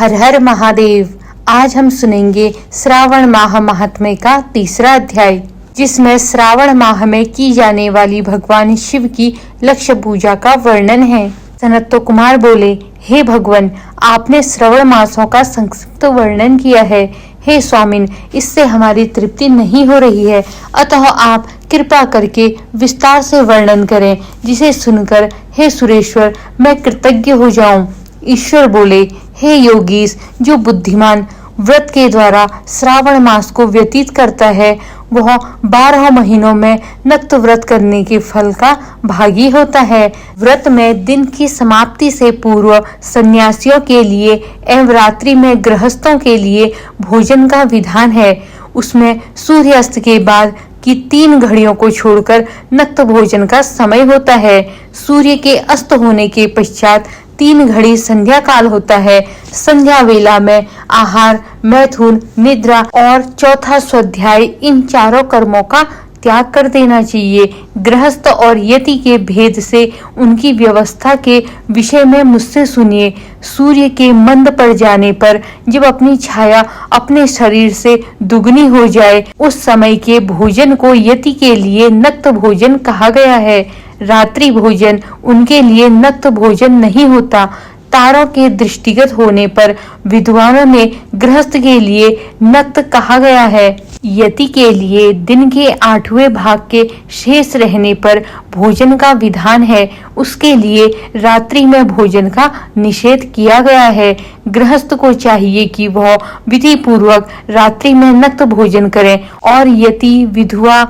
हर हर महादेव। आज हम सुनेंगे श्रावण माह महात्म्य का तीसरा अध्याय, जिसमें श्रावण माह में की जाने वाली भगवान शिव की लक्ष्य पूजा का वर्णन है। सनत कुमार बोले, हे भगवान, आपने श्रावण मासों का संक्षिप्त वर्णन किया है। हे स्वामिन, इससे हमारी तृप्ति नहीं हो रही है, अतः आप कृपा करके विस्तार से वर्णन करें, जिसे सुनकर हे सुरेश्वर मैं कृतज्ञ हो जाऊं। ईश्वर बोले, हे योगीश, जो बुद्धिमान व्रत के द्वारा श्रावण मास को व्यतीत करता है, वह 12 महीनों में नक्त व्रत करने के फल का भागी होता है। व्रत में दिन की समाप्ति से पूर्व सन्यासियों के लिए एवं रात्रि में गृहस्थों के लिए भोजन का विधान है। उसमें सूर्यास्त के बाद की 3 घड़ियों को छोड़कर नक्त भोजन का समय होता है। सूर्य के अस्त होने के पश्चात 3 घड़ी संध्या काल होता है। संध्या वेला में आहार, मैथुन, निद्रा और चौथा स्वाध्याय, इन चारों कर्मों का त्याग कर देना चाहिए। गृहस्थ और यति के भेद से उनकी व्यवस्था के विषय में मुझसे सुनिए। सूर्य के मंद पड़ जाने पर जब अपनी छाया अपने शरीर से दुगनी हो जाए, उस समय के भोजन को यति के लिए नक्त भोजन कहा गया है। रात्रि भोजन उनके लिए नक्त भोजन नहीं होता। तारों के दृष्टिगत होने पर विद्वानों ने गृहस्थ के लिए नक्त कहा गया है। यति के लिए दिन के 8वें भाग के शेष रहने पर भोजन का विधान है। उसके लिए रात्रि में भोजन का निषेध किया गया है। गृहस्थ को चाहिए कि वह विधि पूर्वक रात्रि में नक्त भोजन करें, और यति, विधवा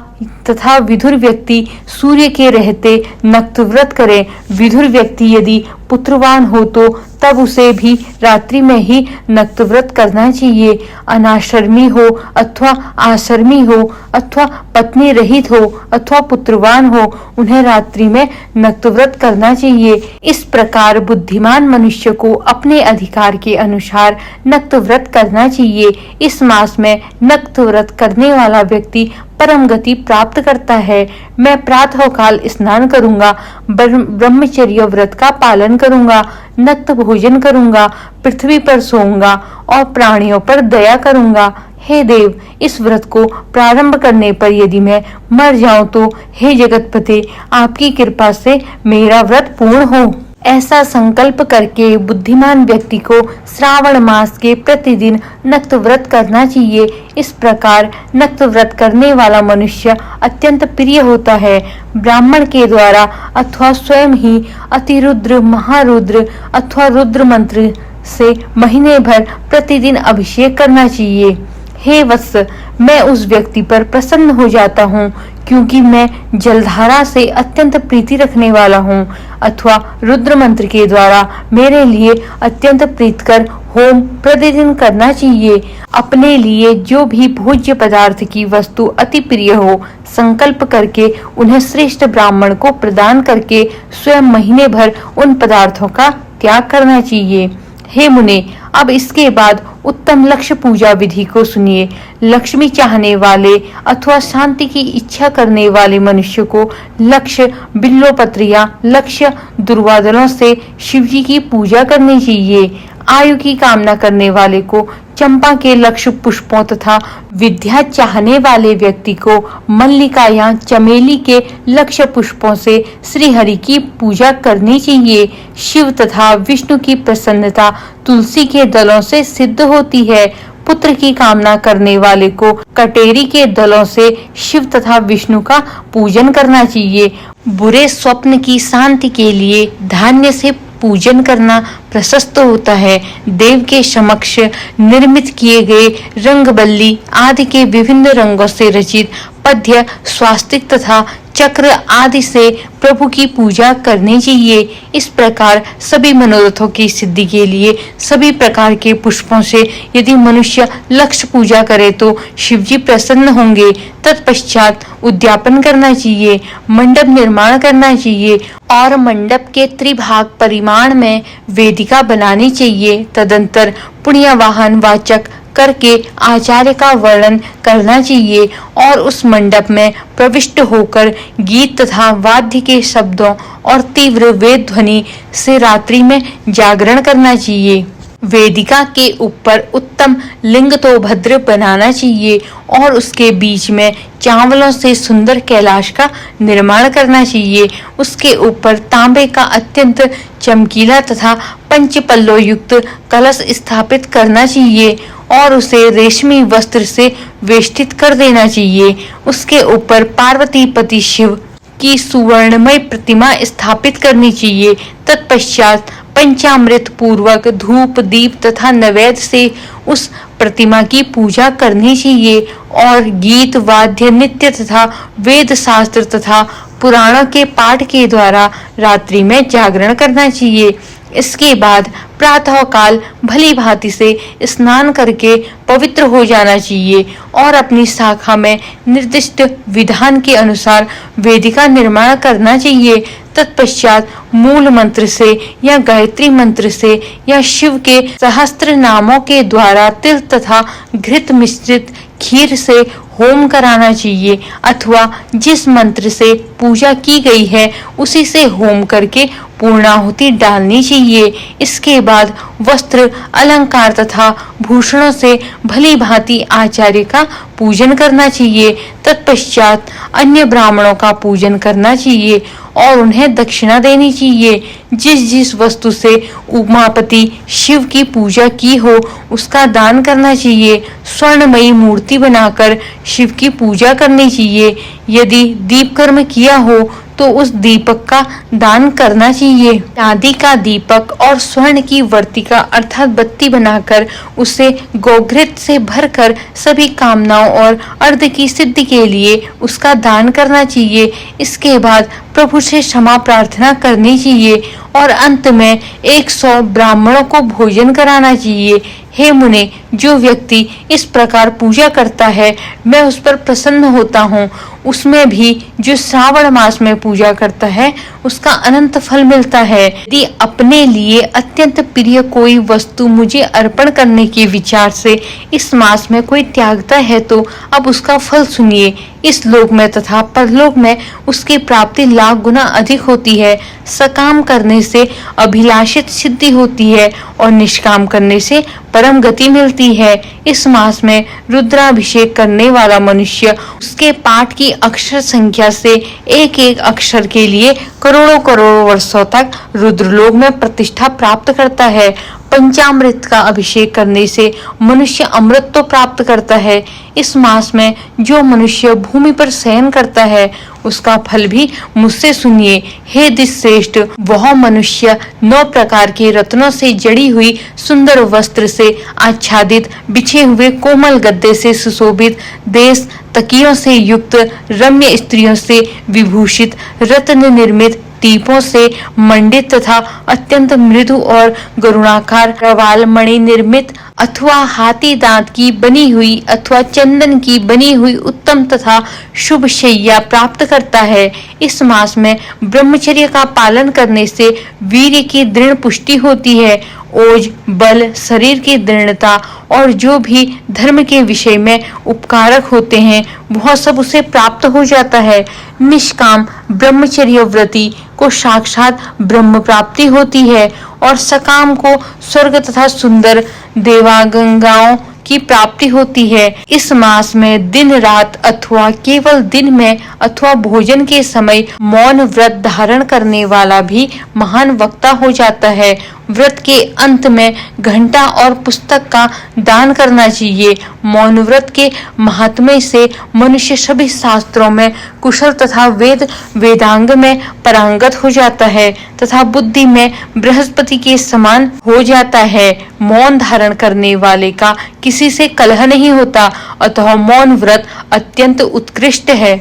तथा विधुर व्यक्ति सूर्य के रहते नक्त व्रत करें। विधुर व्यक्ति यदि पुत्रवान हो तो तब उसे भी रात्रि में ही नक्त व्रत करना चाहिए। अनाश्रमी हो अथवा आश्रमी हो अथवा पत्नी रहित हो अथवा पुत्रवान हो, उन्हें रात्रि में नक्त व्रत करना चाहिए। इस प्रकार बुद्धिमान मनुष्य को अपने अधिकार के अनुसार नक्त व्रत करना चाहिए। इस मास में नक्त व्रत करने वाला व्यक्ति परम गति प्राप्त करता है। मैं प्रातः काल स्नान करूंगा, ब्रह्मचर्य व्रत का पालन करूंगा, नक्त भोजन करूंगा, पृथ्वी पर सोऊंगा और प्राणियों पर दया करूंगा। हे देव, इस व्रत को प्रारंभ करने पर यदि मैं मर जाऊं तो हे जगतपते, आपकी कृपा से मेरा व्रत पूर्ण हो। ऐसा संकल्प करके बुद्धिमान व्यक्ति को श्रावण मास के प्रतिदिन नक्त व्रत करना चाहिए। इस प्रकार नक्त व्रत करने वाला मनुष्य अत्यंत प्रिय होता है। ब्राह्मण के द्वारा अथवा स्वयं ही अतिरुद्र, महारुद्र अथवा रुद्र मंत्र से महीने भर प्रतिदिन अभिषेक करना चाहिए। हे वत्स, मैं उस व्यक्ति पर प्रसन्न हो जाता हूँ, क्योंकि मैं जलधारा से अत्यंत प्रीति रखने वाला हूँ। अथवा रुद्र मंत्र के द्वारा मेरे लिए अत्यंत प्रीतकर होम प्रतिदिन करना चाहिए। अपने लिए जो भी भोज्य पदार्थ की वस्तु अति प्रिय हो, संकल्प करके उन्हें श्रेष्ठ ब्राह्मण को प्रदान करके स्वयं महीने भर उन पदार्थों का त्याग करना चाहिए। हे मुने, अब इसके बाद उत्तम लक्ष्य पूजा विधि को सुनिए। लक्ष्मी चाहने वाले अथवा शांति की इच्छा करने वाले मनुष्य को लक्ष्य बिल्वपत्र या लक्ष्य दुर्वादलों से शिवजी की पूजा करनी चाहिए। आयु की कामना करने वाले को चंपा के लक्ष्य पुष्पों तथा विद्या चाहने वाले व्यक्ति को मल्लिका या चमेली के लक्ष्य पुष्पों से श्री हरि की पूजा करनी चाहिए। शिव तथा विष्णु की प्रसन्नता तुलसी के दलों से सिद्ध होती है। पुत्र की कामना करने वाले को कटेरी के दलों से शिव तथा विष्णु का पूजन करना चाहिए। बुरे स्वप्न की शांति के लिए धान्य से पूजन करना प्रशस्त होता है। देव के समक्ष निर्मित किए गए रंगबल्ली आदि के विभिन्न रंगों से रचित पद्य, स्वास्तिक तथा चक्र आदि से प्रभु की पूजा करनी चाहिए। इस प्रकार सभी मनोरथों की सिद्धि के लिए सभी प्रकार के पुष्पों से यदि मनुष्य लक्ष्य पूजा करे तो शिवजी प्रसन्न होंगे। तत्पश्चात उद्यापन करना चाहिए, मंडप निर्माण करना चाहिए और मंडप के त्रिभाग परिमाण में वेदिका बनानी चाहिए। तदंतर पुण्यवाहन वाचक करके आचार्य का वर्णन करना चाहिए और उस मंडप में प्रविष्ट होकर गीत तथा वाद्य के शब्दों और तीव्र वेद ध्वनि से रात्रि में जागरण करना चाहिए। वेदिका के ऊपर उत्तम लिंग तो भद्र बनाना चाहिए और उसके बीच में चावलों से सुंदर कैलाश का निर्माण करना चाहिए। उसके ऊपर तांबे का अत्यंत चमकीला तथा पंचपल्लों युक्त कलश स्थापित करना चाहिए और उसे रेशमी वस्त्र से वेष्टित कर देना चाहिए। उसके ऊपर पार्वती पति शिव की सुवर्णमय प्रतिमा स्थापित करनी चाहिए। तत्पश्चात पंचामृत पूर्वक धूप दीप तथा नैवेद्य से उस प्रतिमा की पूजा करनी चाहिए और गीत वाद्य नृत्य तथा वेद शास्त्र तथा पुराणों के पाठ के द्वारा रात्रि में जागरण करना चाहिए। इसके बाद प्रातः काल भली भांति से स्नान करके पवित्र हो जाना चाहिए और अपनी शाखा में निर्दिष्ट विधान के अनुसार वेदिका निर्माण करना चाहिए। तत्पश्चात मूल मंत्र से या गायत्री मंत्र से या शिव के सहस्त्र नामों के द्वारा तिल तथा घृत मिश्रित खीर से होम कराना चाहिए अथवा जिस मंत्र से पूजा की गई है उसी से होम करके पूर्णाहुति डालनी चाहिए। इसके बाद वस्त्र अलंकार तथा भूषणों से भली भांति आचार्य का पूजन करना चाहिए। तत्पश्चात अन्य ब्राह्मणों का पूजन करना चाहिए और उन्हें दक्षिणा देनी चाहिए। जिस जिस वस्तु से उमापति शिव की पूजा की हो उसका दान करना चाहिए। स्वर्णमयी मूर्ति बनाकर शिव की पूजा करनी चाहिए। यदि दीप कर्म किया हो तो उस दीपक का दान करना चाहिए। चांदी का दीपक और स्वर्ण की वर्तिका अर्थात बत्ती बनाकर उसे गोघृत से भरकर सभी कामनाओं और अर्ध की सिद्धि के लिए उसका दान करना चाहिए। इसके बाद प्रभु से क्षमा प्रार्थना करनी चाहिए और अंत में 100 ब्राह्मणों को भोजन कराना चाहिए। हे मुने, जो व्यक्ति इस प्रकार पूजा करता है मैं उस पर प्रसन्न होता हूँ। उसमें भी जो श्रावण मास में पूजा करता है उसका अनंत फल मिलता है। यदि अपने लिए अत्यंत प्रिय कोई वस्तु मुझे अर्पण करने के विचार से इस मास में कोई त्यागता है तो अब उसका फल सुनिए। इस लोक में तथा परलोक में उसकी प्राप्ति लाख गुना अधिक होती है। सकाम करने से अभिलाषित सिद्धि होती है और निष्काम करने से परम गति मिलती है। इस मास में रुद्राभिषेक करने वाला मनुष्य उसके पाठ की अक्षर संख्या से एक एक अक्षर के लिए करोड़ों करोड़ों वर्षों तक रुद्रलोक में प्रतिष्ठा प्राप्त करता है। पंचामृत का अभिषेक करने से मनुष्य अमृत तो प्राप्त करता है। इस मास में जो मनुष्य भूमि पर शयन करता है उसका फल भी मुझसे सुनिए। हे दिश्रेष्ठ, वह मनुष्य 9 प्रकार के रत्नों से जड़ी हुई सुंदर वस्त्र से आच्छादित बिछे हुए कोमल गद्दे से सुशोभित देश तकियों से युक्त रम्य स्त्रियों से विभूषित रत्न निर्मित दीपों से मंडित तथा अत्यंत मृदु और गरुणाकार प्रवाल मणि निर्मित अथवा हाथी दांत की बनी हुई अथवा चंदन की बनी हुई उत्तम तथा शुभ शैया प्राप्त करता है। इस मास में ब्रह्मचर्य का पालन करने से वीर्य की दृढ़ पुष्टि होती है। ओज, बल, शरीर की दृढ़ता और जो भी धर्म के विषय में उपकारक होते हैं वह सब उसे प्राप्त हो जाता है। निष्काम ब्रह्मचर्य व्रती को साक्षात ब्रह्म प्राप्ति होती है और सकाम को स्वर्ग तथा सुंदर देवागंगाओं की प्राप्ति होती है। इस मास में दिन रात अथवा केवल दिन में अथवा भोजन के समय मौन व्रत धारण करने वाला भी महान वक्ता हो जाता है। व्रत के अंत में घंटा और पुस्तक का दान करना चाहिए। मौन व्रत के महात्म्य से मनुष्य सभी शास्त्रों में कुशल तथा वेदांग में पारंगत हो जाता है तथा बुद्धि में बृहस्पति के समान हो जाता है। मौन धारण करने वाले का किसी से कलह नहीं होता, अतः मौन व्रत अत्यंत उत्कृष्ट है।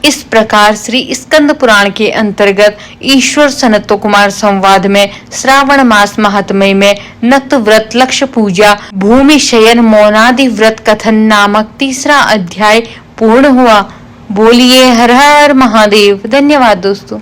इस प्रकार श्री स्कंद पुराण के अंतर्गत ईश्वर सनतो कुमार संवाद में श्रावण मास महात्म्य में नक्त व्रत, लक्ष्य पूजा, भूमि शयन, मौनादि व्रत कथन नामक 3रा अध्याय पूर्ण हुआ। बोलिए हर हर महादेव। धन्यवाद दोस्तों।